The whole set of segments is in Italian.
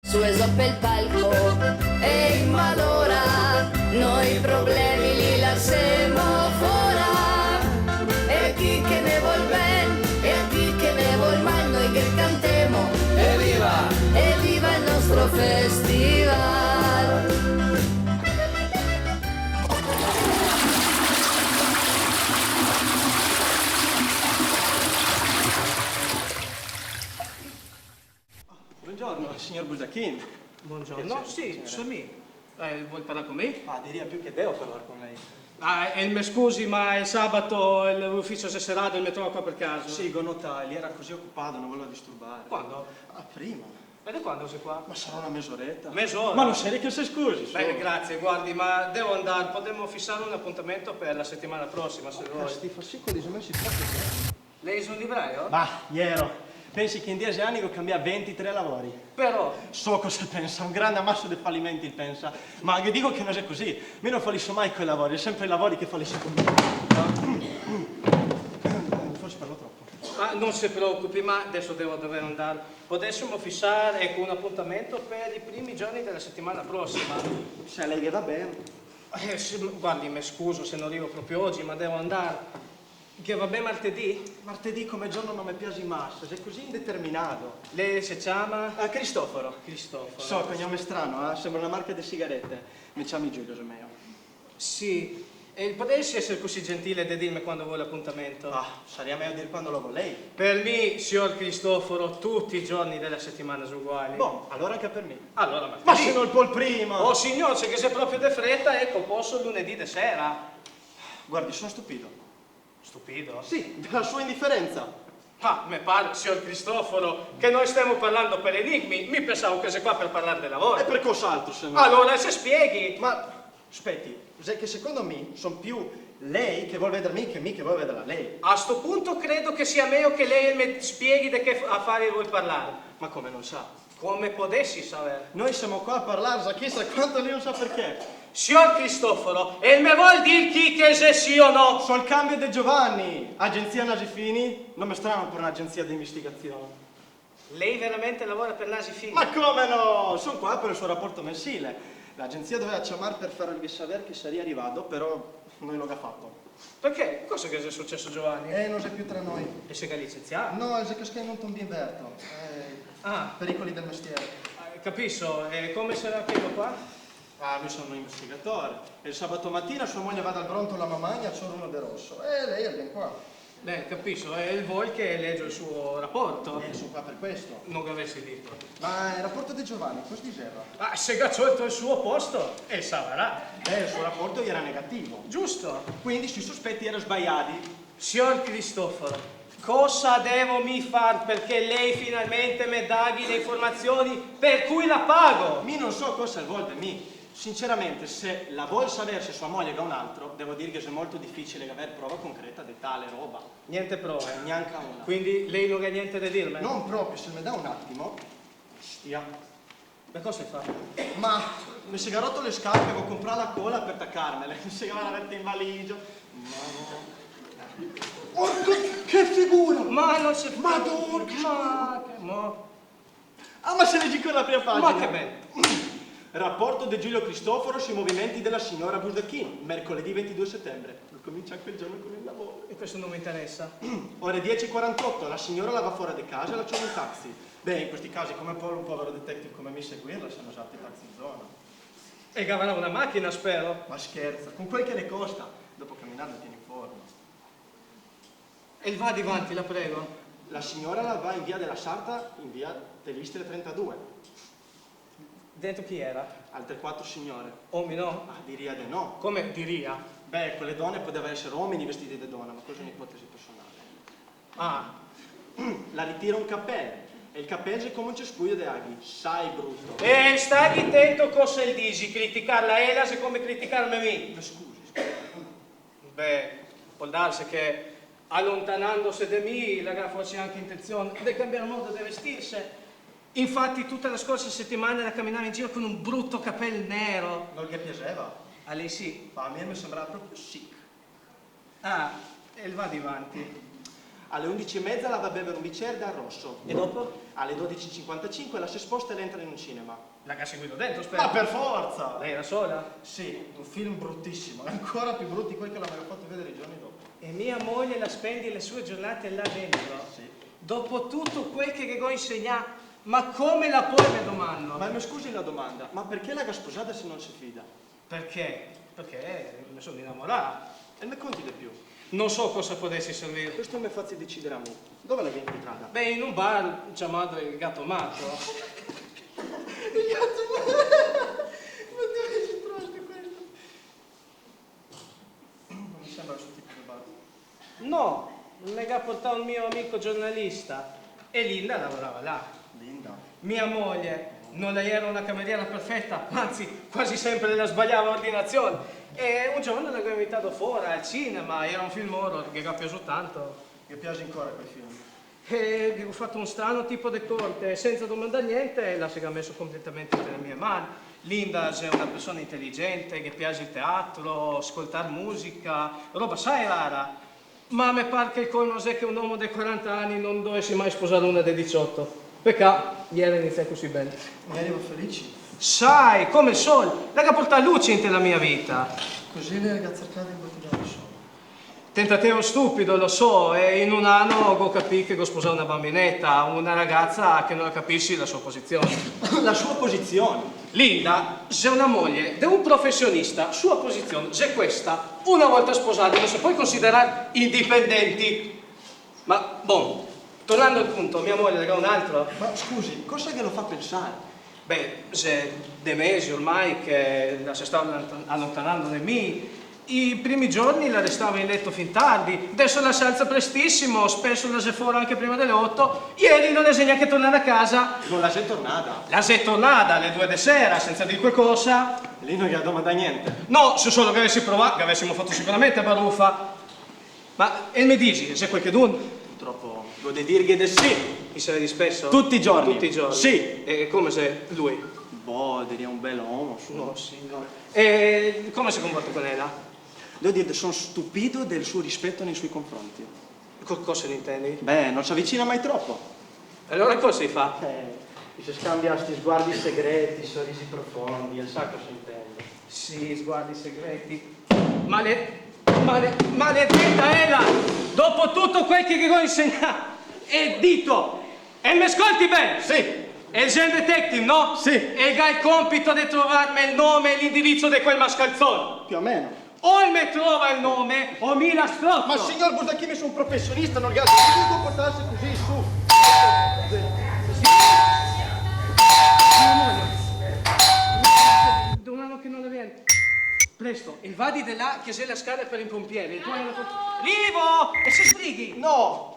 Su esoppe il palco e malora, noi i problemi li lasciamo fuori. E chi che ne vuol ben, e chi che ne vuol mal, noi che cantemo, evviva il nostro festival. Buongiorno, signor Buldachin. Buongiorno. Sì, sono io. Vuoi parlare con me? Ah, diria più che devo parlare con lei. Mi scusi, ma il sabato l'ufficio sesserato il metro qua per caso? Sì, nota, lì era così occupato, non volevo disturbare. Quando? Ah, prima. E da quando sei qua? Ma sarà una mezz'oretta. Mezz'ora? Ma non sei che si scusi. Beh, grazie, guardi, ma devo andare, potremmo fissare un appuntamento per la settimana prossima, se vuoi. Sti fascicoli sono messi proprio. Lei è un libraio? Bah, iero. Pensi che in 10 anni ho cambiato 23 lavori? Però... So cosa pensa, un grande ammasso di fallimenti pensa. Ma che dico che non è così. Io non fallisco mai con i lavori, è sempre i lavori che fallisco con me. Forse parlo troppo. Ah, non si preoccupi, ma adesso devo dover andare. Potessimo fissare un appuntamento per i primi giorni della settimana prossima. Se lei che va bene. Sì, guardi, mi scuso se non arrivo proprio oggi, ma devo andare. Che va bene martedì? Martedì come giorno non mi piace massa, sei così indeterminato. Lei si chiama? Ah, Cristoforo. Cristoforo. So, cognome strano, sembra una marca di sigarette. Mi chiami Giulio, se meglio. Sì, e potessi essere così gentile da dirmi quando vuole l'appuntamento? Ah, sarebbe meglio dire quando lo vuole lei. Per me, signor Cristoforo, tutti i giorni della settimana sono uguali. Boh, allora anche per me. Allora, martedì. Ma se non il po' il primo! Oh signor, se che sei proprio de fretta, ecco, posso lunedì di sera. Guardi, sono stupito. Stupido? Sì, della sua indifferenza. Ah, mi pare, signor Cristoforo, che noi stiamo parlando per enigmi. Mi pensavo che sei qua per parlare del lavoro. E per cos'altro se no? Allora, se spieghi. Ma, aspetti, è che secondo me sono più lei che vuole vedere me che me che vuole vedere lei. A sto punto credo che sia meglio che lei mi spieghi di che affari vuoi parlare. Ma come non sa? Come potessi sapere? Noi siamo qua a parlare, sa chissà quanto lei non sa perché. Signor Cristoforo, e me vuol dire chi che se sì o no? Sul cambio di Giovanni, agenzia Nasifini, nome strano per un'agenzia di investigazione. Lei veramente lavora per Nasi Fini? Ma come no? Sono qua per il suo rapporto mensile. L'agenzia doveva chiamare per farvi sapere che sarebbe arrivato, però non l'ho fatto. Perché? Cosa che è successo Giovanni? Non sei più tra noi. E sei licenziato? No, è che non ti inverto. Pericoli del mestiere. Capisco, e come sarà quello qua? Ah, io sono un investigatore. E il sabato mattina sua moglie va dal Brontolo alla Mamagna, c'è uno de rosso. E lei è ben qua. Beh, capisco, è il voi che legge il suo rapporto. Sono qua per questo. Non avessi detto. Ma il rapporto di Giovanni, cosa diceva? Ah, se gacciolto il suo posto, e sarà. Il suo rapporto era negativo. Giusto. Quindi i sospetti erano sbagliati. Signor Cristoforo, cosa devo mi fare perché lei finalmente mi daghi le informazioni per cui la pago? Mi non so cosa vuol da me. Sinceramente, se la vuol sapere se sua moglie ha un altro, devo dire che è molto difficile avere prova concreta di tale roba. Niente prove? Neanche una. Quindi lei non ha niente da dirmi? Non proprio, se mi dà un attimo. Stia. Ma cosa fa? Ma mi si è rotto le scarpe, devo comprare la cola per attaccarmele. Mi si vanno a in valigia. Porco, che figura! Ma non si fa. Madonna, che Ma che ma se leggi con la prima pagina. Ma che bello! Rapporto di Giulio Cristoforo sui movimenti della signora Buldachin, mercoledì 22 settembre. Comincia anche il giorno con il lavoro. E questo non mi interessa. Ore 10:48, la signora la va fuori di casa e la c'è un taxi. Beh, in questi casi, come può un povero detective come me seguirla, sono usati i taxi in zona. E che avrà una macchina, spero. Ma scherza, con quel che le costa, dopo camminare la tieni in forma. E va di avanti, la prego. La signora la va in via della Sarta, in via dell'Istere 32. Dentro chi era? Altre 4 signore. Uomini no? Ah, diria di no. Come diria? Beh, quelle donne potevano essere uomini vestiti da donna, ma questa è un'ipotesi personale. Ah, La ritira un cappello. E il cappello è come un cespuglio di aghi. Sai, brutto. e stai attento cosa il dici, criticarla Elas è come criticarmi me. Ma scusi. Beh, può darsi che allontanandosi da me la gara fosse anche intenzione di cambiare modo di vestirsi. Infatti tutta la scorsa settimana era camminare in giro con un brutto cappello nero. Non gli piaceva? A lei sì. Ma a me mi sembrava proprio chic. Ah, e va di avanti. Alle 11:30 la va a bere un bicchiere d'arrosto. E dopo? Alle 12:55 la si sposta e entra in un cinema. L'ha seguito dentro, spero. Ma per forza! Lei era sola? Sì, un film bruttissimo, ancora più brutti quelli che l'aveva fatto vedere i giorni dopo. E mia moglie la spendi le sue giornate là dentro? Sì. Dopo tutto quel che go insegna, ma come la puoi, mi domando? Ma mi scusi la domanda, ma perché l'ha sposata se non si fida? Perché? Perché mi sono innamorato. E ne conti di più? Non so cosa potessi servire. Questo mi fa decidere a me. Dove l'hai incontrata? Beh, in un bar chiamato il Gatto Matto. Il gatto matto! Ma dove si trovaste questo? Non mi sembra il suo tipo di bar. No, me l'ha portato un mio amico giornalista. E Linda lavorava là. Linda. Mia moglie non lei era una cameriera perfetta, anzi quasi sempre la sbagliava ordinazione. E un giorno l'avevo invitato fuori al cinema, era un film horror che mi ha piaciuto tanto. Mi piace ancora quel film. E gli ho fatto un strano tipo di corte, senza domandare niente, la si è messo completamente nelle mie mani. Linda è una persona intelligente, che piace il teatro, ascoltare musica, roba sai rara. Ma mi pare che il colmo è che un uomo di 40 anni non dovesse mai sposare una di 18. Peccato, ieri inizia così bene. Mi arrivo felici. Sai, come il sole, la porta luce nella mia vita. Così le ragazze cercate in bottiglia di sole. Tentativo stupido, lo so, e in un anno ho capito che ho sposato una bambinetta, una ragazza che non capisci la sua posizione. La sua posizione? Linda, se una moglie di un professionista, sua posizione, se questa, una volta sposata, non si può considerare indipendenti. Ma, boh, tornando al punto, mia moglie era un altro. Ma scusi, cosa che lo fa pensare? Beh, se dei mesi ormai che la si stava allontanando da me, i primi giorni la restava in letto fin tardi, adesso la si alza prestissimo, spesso la si fuori anche prima delle 8, ieri non è neanche tornata a casa. Non la sei tornata? La si è tornata alle 2 di sera, senza dire qualcosa. Lì non gli ha domandato niente. No, se solo che avessi provato, che avessimo fatto sicuramente a baruffa. Ma, e mi dici, se qualche d'un? Purtroppo, devo dirgli di sì. Chi se vedi spesso? Tutti i giorni. Tutti i giorni? Sì. E come se lui? Boh, direi un bel uomo. No, signore. E come si comporta con ella? Devo dire, sono stupito del suo rispetto nei suoi confronti. Cosa ne intendi? Beh, non si avvicina mai troppo. Allora cosa si fa? Si scambia questi sguardi segreti, sorrisi profondi, il sa cosa intende. Sì, sguardi segreti. Maledetta Ela! Dopo tutto quel che ho insegnato e dito, e mi ascolti bene? Sì. È il gen detective, no? Sì. E hai il compito di trovarmi il nome e l'indirizzo di quel mascalzone. Più o meno. O mi trova il nome o mi la strozzo. Ma signor Burdacchini, sono un professionista, non gli altri non comportarsi così, su. Un anno che non le viene. Presto, il vadi di là che sei la scala per i pompieri. Arrivo! E si sbrighi! No!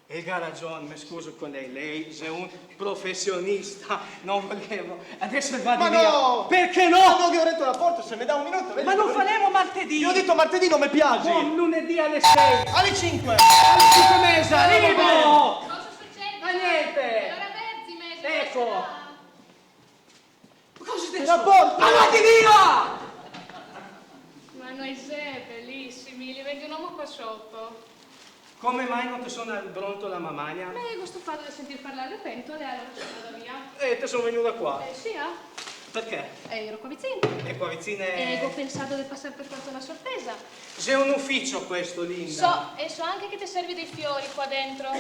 E ha ragione, mi scuso con lei è un professionista, non volevo. Adesso il vadi Ma via. no! Perché No, no? non vi ho detto la porta, se mi dà un minuto, vedi. Ma non faremo martedì! Io ho detto martedì, non mi piace. Buon lunedì alle 6, Alle 5. alle 5 mesi, arrivo! Cosa succede? Ma niente! Allora mezzi, mezzi. Ecco. Ma cosa stai La porta! Ma vatti via! Ma noi sei bellissimi, li vedi un uomo qua sotto. Come mai non ti sono al bronto la mamagna? Beh, gusto fatto di sentir parlare le pentole, allora sono andata via. Te sono venuta qua. Sì, Perché? ero qua vicino. E qua vicino E ho è... pensato di passare per farti una sorpresa. C'è un ufficio questo, Linda. So anche che ti servi dei fiori qua dentro.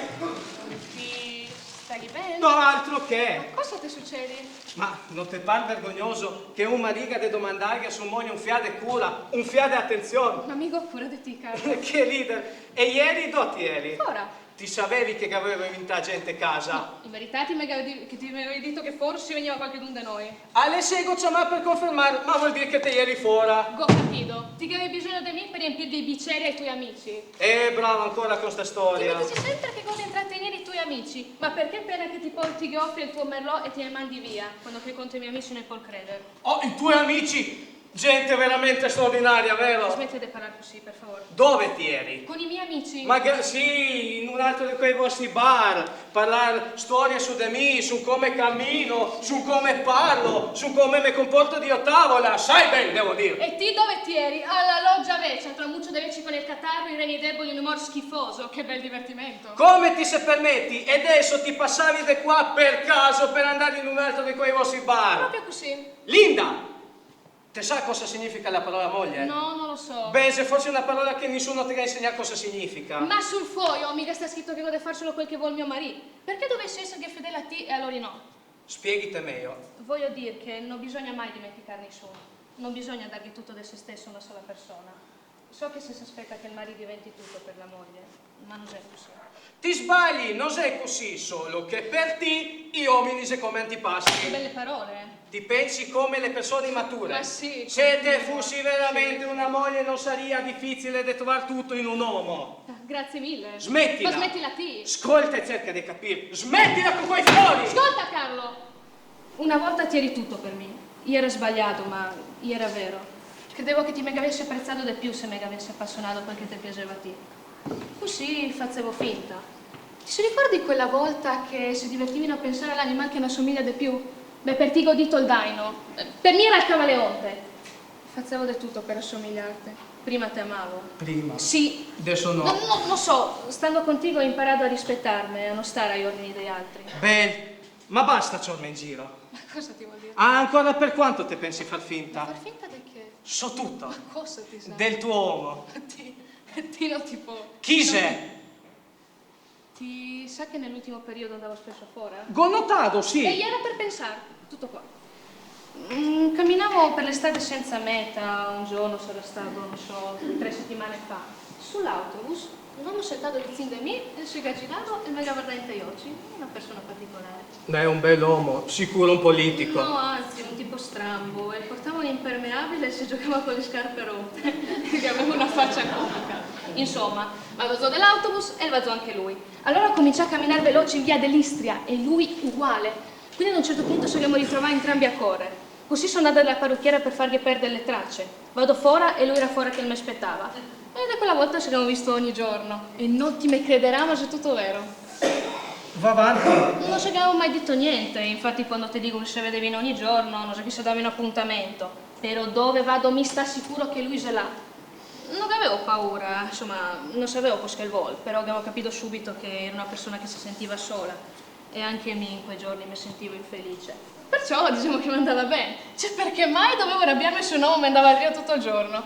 Stai bene? No, altro che. Cosa ti succede? Ma non ti pare vergognoso che una riga di domandare a sua moglie un fiade cura, un fiade attenzione? Amico, cura di te, caro. Che leader! E ieri dotti eri? Ora? Ti sapevi che avevo invitato gente a casa? No, in verità ti avevi detto che forse veniva qualcuno da noi. Alle seguo chiamare per confermare, ma vuol dire che te ieri fuori. Ho capito. Ti che avevi bisogno di me per riempire dei bicchieri ai tuoi amici. Bravo ancora con sta Ti storia. mi dici sempre che cosa intrattenere i tuoi amici, ma perché appena che ti porti che offri il tuo merlot e te ne mandi via, quando fai contro i miei amici non puoi credere. Oh, i tuoi amici! Gente veramente straordinaria, vero? Smetti di parlare così, per favore. Dove ti eri? Con i miei amici. Sì, in un altro di quei vostri bar, parlare storie su di me, su come cammino, su come parlo, su come mi comporto di a tavola, sai bene, devo dire. E ti dove ti eri? Alla loggia Vecchia, tra Muccio de Vecchi con il catarro, i reni deboli, un umor schifoso. Che bel divertimento. Come ti se permetti? E adesso ti passavi di qua per caso per andare in un altro di quei vostri bar. Proprio così. Linda! Te sai cosa significa la parola moglie? No, non lo so. Beh, se fosse una parola che nessuno ti ha insegnato cosa significa. Ma sul foglio mica sta scritto che vuole fare solo quel che vuole mio marito. Perché dovessi essere fedele a te e allora no? Spieghi meglio. Voglio dire che non bisogna mai dimenticare nessuno. Non bisogna dargli tutto di se stesso a una sola persona. So che si aspetta che il marito diventi tutto per la moglie, ma non è così. Ti sbagli, non è così, solo che per te gli uomini sono come antipasti. Che belle parole. Ti pensi come le persone mature. Ma sì. Se te fossi veramente una moglie non sarebbe difficile di trovare tutto in un uomo. Grazie mille. Smettila. Ma smettila te. Ascolta e cerca di capire. Smettila con quei fiori. Ascolta Carlo. Una volta ti eri tutto per me. Io era sbagliato, ma io era vero. Credevo che ti mega avessi apprezzato di più se mega avessi appassionato perché ti piaceva a te. Così facevo finta. Ti si ricordi quella volta che si divertivano a pensare all'animale che mi assomiglia di più? Beh, per ti godito il daino. Per me era il camaleonte. Facevo di tutto per assomigliarti. Prima ti amavo. Prima? Sì. Adesso no. Non so, stando contigo ho imparato a rispettarmi e a non stare agli ordini degli altri. Beh, ma basta ciorma in giro. Ma cosa ti vuol dire? Ah, ancora per quanto te pensi far finta? Far finta di che? So tutto. Ma cosa ti sa? Del tuo uomo. Ti non ti può. Chi sei? Ti sa che nell'ultimo periodo andavo spesso fuori? L'ho notato, sì. E era per pensare, tutto qua. Camminavo per l'estate senza meta, un giorno sarà stato, non so, 3 settimane fa. Sull'autobus, un uomo sentato vicino di me, si è girato e mi ha guardato in te occhi. Una persona particolare. È un bell'uomo, sicuro un politico. No, anzi, un tipo strambo. E portava un impermeabile e si giocava con le scarpe rotte. Che aveva una faccia comica. Insomma, vado giù dell'autobus e vado anche lui. Allora cominciò a camminare veloce in via dell'Istria e lui uguale. Quindi ad un certo punto ci siamo ritrovati entrambi a correre. Così sono andata dalla parrucchiera per fargli perdere le tracce. Vado fuori e lui era fuori che mi aspettava. E da quella volta ci abbiamo visto ogni giorno. E non ti me crederà, ma è tutto vero. Va avanti. Non ci abbiamo mai detto niente, infatti quando ti dico che ci vedevi ogni giorno, non so che si dava un appuntamento. Però dove vado mi sta sicuro che lui ce l'ha. Non avevo paura, insomma, non sapevo cosa che vuole, però avevo capito subito che era una persona che si sentiva sola. E anche me in quei giorni mi sentivo infelice. Perciò diciamo che mi andava bene. Cioè, perché mai dovevo arrabbiarmi se un uomo mi andava a dire tutto il giorno?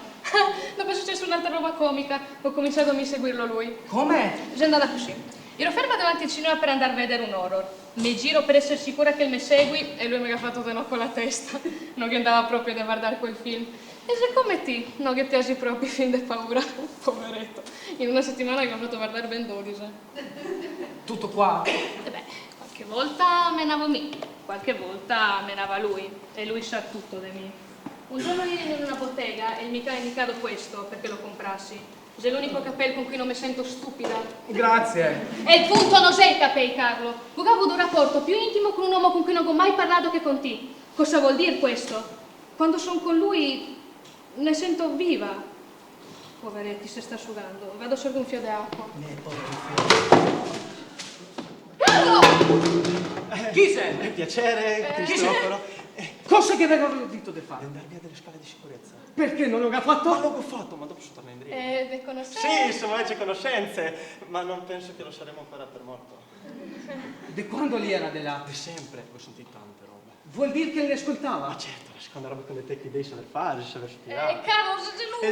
Dopo è successa un'altra roba comica, ho cominciato a mi seguirlo lui. Com'è? È andata così. Ero ferma davanti al cinema per andare a vedere un horror. Mi giro per essere sicura che mi segui e lui mi ha fatto no con la testa. Non che andava proprio a guardare quel film. E se come ti, no che ti hagi proprio film di paura. Poveretto. In una settimana mi ha fatto guardare ben 12. Tutto qua? E beh, qualche volta menavo me, qualche volta menava lui. E lui sa tutto di me. Un giorno ero in una bottega e mi ha indicato questo perché lo comprassi. È l'unico cappello con cui non mi sento stupida. Grazie. E il punto non è il cappello, Carlo. Ho avuto un rapporto più intimo con un uomo con cui non ho mai parlato che con te. Cosa vuol dire questo? Quando sono con lui ne sento viva. Poveretti, si sta asciugando. Vado solo un fio di acqua. Carlo! Chi sei? È piacere, Cristoforo. Cosa che avevo detto di fare? Andare via delle scale di sicurezza. Perché non l'ho Ma fatto? l'ho fatto, ma dopo si torna in dritta. Le conoscenze? Sì, insomma, c'è conoscenze, ma non penso che lo saremo ancora per morto. Di quando lì era di là? Di sempre, ho sentito tante robe. Vuol dire che le ascoltava? Ma certo, la seconda roba con le tecniche devi saper fare, saper studiare. Carlo, sei lui!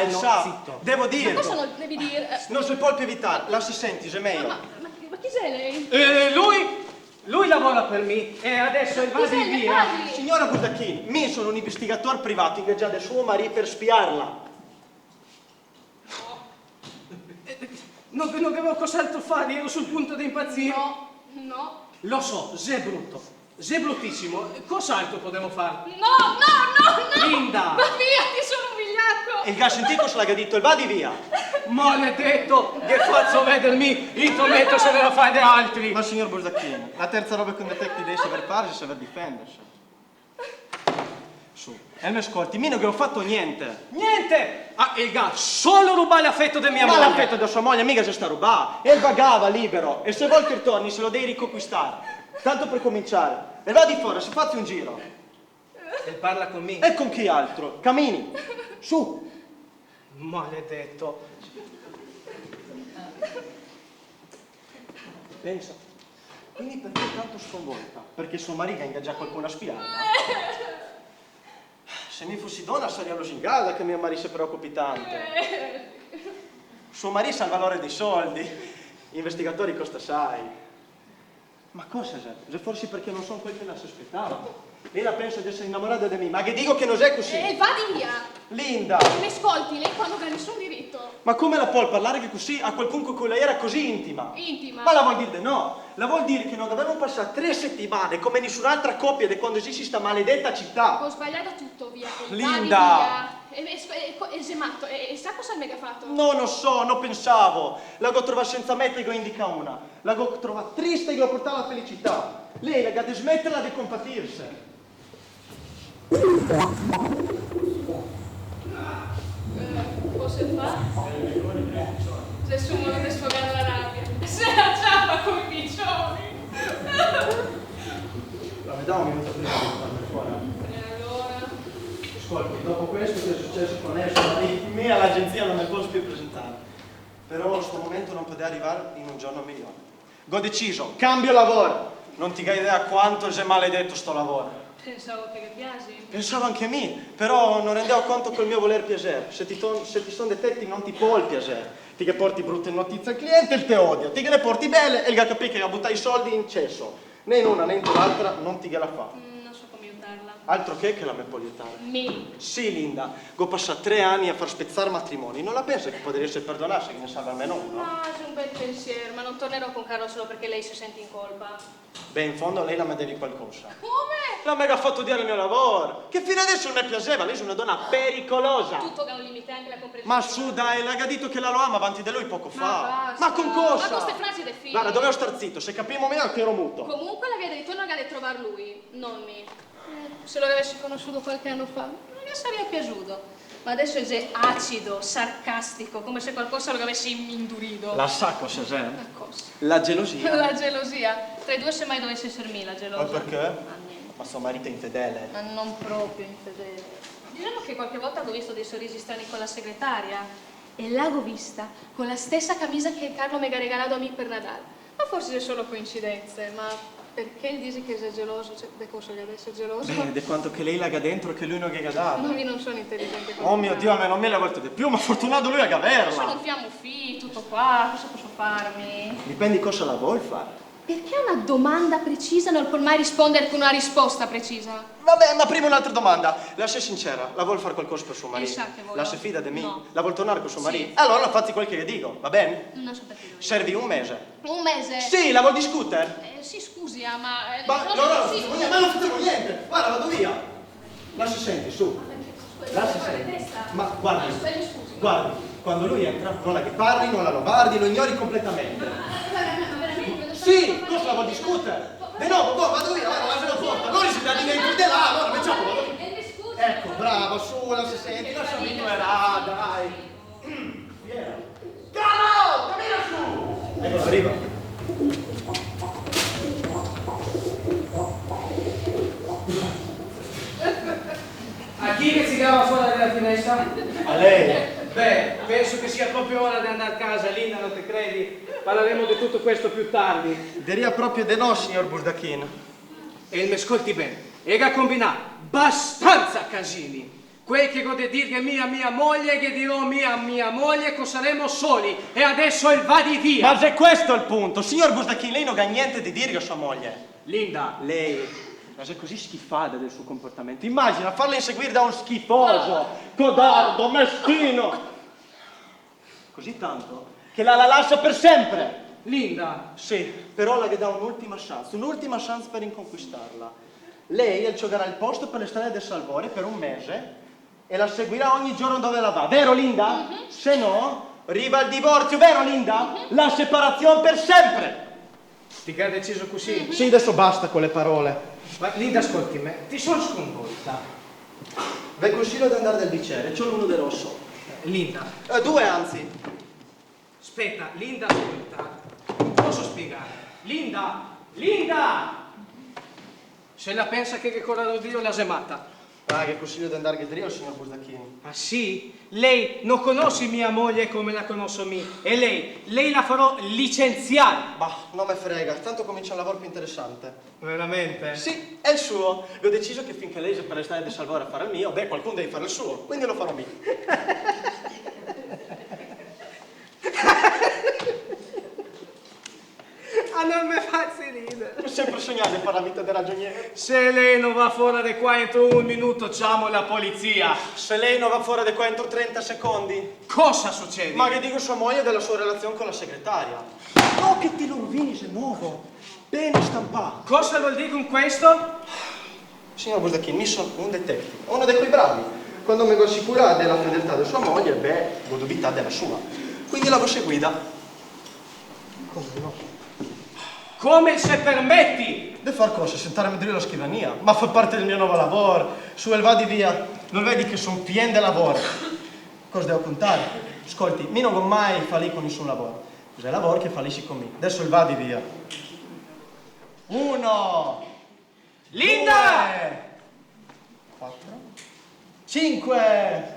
Il sa, zitto. devo Ma dirlo. cosa non devi dire? Non si può più evitare, la si senti, se meglio. Ma chi sei lei? Lui lavora per me e adesso va Chi sei lei? via. Parli! Signora Burdacchini, me sono un investigatore privato ingaggiato da suo marito per spiarla. Non avevo cos'altro fare, ero sul punto di impazzire. No. Lo so, sei brutto, sei bruttissimo. Cos'altro potevo fare? No! Linda! Ma via, ti sono un vigliacco! E il gas antico se l'ha detto, e vadi via. Maledetto, che faccio vedermi il tormento se ve la fai di altri. Ma signor Burdacchini, la terza roba con le tecniche devi saper fare e saper difendersi. Su. E mi ascolti, io non che ho fatto niente. Niente! Ah, il gatto, solo rubare l'affetto di mia Ma moglie. l'affetto della sua moglie mica si sta a rubare. E vagava libero. E se vuoi che torni se lo devi riconquistare. Tanto per cominciare. E va di fuori, si fatti un giro. E parla con me. E con chi altro? Cammini. Su. Maledetto. Pensa. Quindi perché è tanto sconvolta? Perché suo marito ha ingaggiato qualcuno a spiarla? Se mi fossi donna sarei lusingata che mio marito si preoccupi tanto. Suo marito sa il valore dei soldi. Gli investigatori costa assai. Ma cosa è? Forse perché non sono quel che la sospettava. Lei la pensa di essere innamorata di me, ma che dico che non è così. Vadi via! Linda! Mi ascolti, lei qua non ha nessun diritto. Ma come la può parlare che così a qualcuno con cui lei era così intima? Intima? Ma la vuol dire no, la vuol dire che non dovevamo passare 3 settimane come nessun'altra coppia di quando esiste sta maledetta città. Ho sbagliato tutto, via. Linda! Vadi via. E sei matto, e sa cosa mi ha fatto? No, non so, non pensavo. La go trovare senza meta e go indica una. La go trovare triste e go portare alla felicità. Lei la ga di smetterla di compatirsi. Posso fare? Se sono di sfogare la rabbia. Se la ciappa con i piccioni. La vediamo un minuto prima di farmi fuori. E allora? Ascolti, dopo questo che è successo con lei, me all'agenzia non ne posso più presentare. Però in questo momento non poteva arrivare in un giorno migliore. Go deciso, cambio lavoro. Non ti dai idea quanto è maledetto sto lavoro. Pensavo che ti piaci. Pensavo anche a me, però non rendevo conto col mio voler piacere. Se ti sono detetti non ti può il piacere. Ti che porti brutte notizie al cliente, il te odia. Ti che le porti belle e il gatto che butta i soldi in cesso. Né in una né in l'altra non ti che la fa. Non so come aiutarla. Altro che la me può aiutare. Mi. Sì, Linda, go passare 3 anni a far spezzare matrimoni. Non la pensa che potresti perdonarsi, che ne salva almeno uno? No, c'è un bel pensiero, ma non tornerò con Carlo solo perché lei si sente in colpa. Beh, in fondo lei la me devi qualcosa. Come? La mega ha fatto dire il mio lavoro. Che fino adesso non mi piaceva, lei è una donna pericolosa. Tutto che ha un limite, anche la comprensione. Ma su, dai, l'ha detto che la lo ama avanti di lui poco fa. basta. Ma con cosa? Ma con ste frasi dei figli. Guarda, dovevo star zitto, se capimo meno che ero muto. Comunque la via di ritorno la di trovare lui, non me. Se lo avessi conosciuto qualche anno fa, non gli sarebbe piaciuto. Ma adesso è già acido, sarcastico, come se qualcosa lo avessi indurito. La sa cosa è? La cosa. La gelosia. La gelosia. Tra i due se mai dovesse essere me la gelosia. Ma perché? Ah, niente. Ma suo marito è infedele. Ma non proprio infedele. Diciamo che qualche volta ho visto dei sorrisi strani con la segretaria e l'ho vista con la stessa camisa che Carlo mi ha regalato a me per Natale. Ma forse sono solo coincidenze, ma perché dici che sei geloso? Cioè, di cosa che adesso è geloso? Beh, di quanto che lei l'ha dentro che lui non che dato. Ma io non sono intelligente come Oh mio Dio, a me non me l'ha volto di più, ma fortunato lui a Sono gaverla. un fiammo tutto qua, cosa posso farmi? Dipende cosa la vuol fare. Perché una domanda precisa non può mai rispondere con una risposta precisa? Vabbè, ma prima un'altra domanda. La sei sincera, la vuol fare qualcosa per suo marito? sa che voglio. La si fida di me? No. La vuol tornare con suo Sì. marito? Allora fatti quel che gli dico, va bene? Non so perché. Servi un mese. Un mese? Sì, la vuol discutere? Sì, scusi, ma... Ma cosa- no, no, sì, ma non facciamo niente. Guarda, vado via. La si senti, su. La si senti. Ma guardi, Scusi. guardi, quando lui entra, non è che parli, non la guardi, lo ignori completamente. Sì, cosa la vuol discutere? Di nuovo, vado via, guarda, lascia la porta. Non si dà di dentro di là, allora facciamo, vado via. Ecco, bravo, su, la si senti, lasciami ignorare, dai. Vieni. Carlo, cammina su. Ecco, arriva. A chi che si cava fuori dalla finestra? A lei. Beh, penso che sia proprio ora di andare a casa, Linda, non ti credi? Parleremo di tutto questo più tardi. Diria proprio di no, signor Burdachin. E mi ascolti bene, ega combinà abbastanza casini. Quel che gode dire che mia moglie, che dirò mia moglie, che saremo soli. E adesso il va di via. Ma se questo è il punto, signor Burdachin, lei non ha niente di dire a sua moglie. Linda, Lei è così schifata del suo comportamento. Immagina farla inseguire da un schifoso, codardo, meschino. Così tanto che la lascia per sempre. Linda, Sì, però la che dà un'ultima chance per inconquistarla. Lei giocherà il posto per le strade del Salvore per un mese e la seguirà ogni giorno dove la va, vero Linda? Se no, arriva il divorzio, vero Linda? La separazione per sempre. ti che ha deciso così? Sì, adesso basta con le parole. Ma Linda, ascolti me, ti sono sconvolta. Vi consiglio di andare dal bicchiere, c'ho l'uno del rosso. Linda, Due anzi. aspetta, Linda, ascolta. Non posso spiegare. Linda! Se la pensa che Corrado Dio l'ha semata. Ah, che consiglio di andare a Dio, signor Busdacchini. Ah sì? Lei non conosce mia moglie come la conosco me. E lei la farò licenziare. Bah, non me frega, tanto comincia un lavoro più interessante. Veramente? Sì, è il suo. Vi ho deciso che finché lei per restare di Salvore a fare il mio, beh, qualcuno deve fare il suo, quindi lo farò io. Ah, non mi faccio ridere. Ho sempre sognato di fare la vita del ragioniere. Se lei non va fuori di qua entro un minuto, chiamo la polizia. Se lei non va fuori di qua entro 30 secondi, Cosa succede? ma che dico sua moglie della sua relazione con la segretaria. No, che ti lo rovini se nuovo. Bene stampato. Cosa vuol dire con questo? Signor Busdacchini, mi sono un detective, uno dei quei bravi. Quando mi assicura della fedeltà di sua moglie, beh, godobità della sua. Quindi la voce guida. Come no? Come se permetti? Devo far cosa? Sentarmi dentro la scrivania? Ma fa parte del mio nuovo lavoro. Su il va di via. Non vedi che sono pieno di lavoro? Cosa devo contare? Ascolti, mi non ho mai fallito con nessun lavoro. Cos'è il lavoro che fallisci con me? Adesso il va di via. 1 Linda! 4 5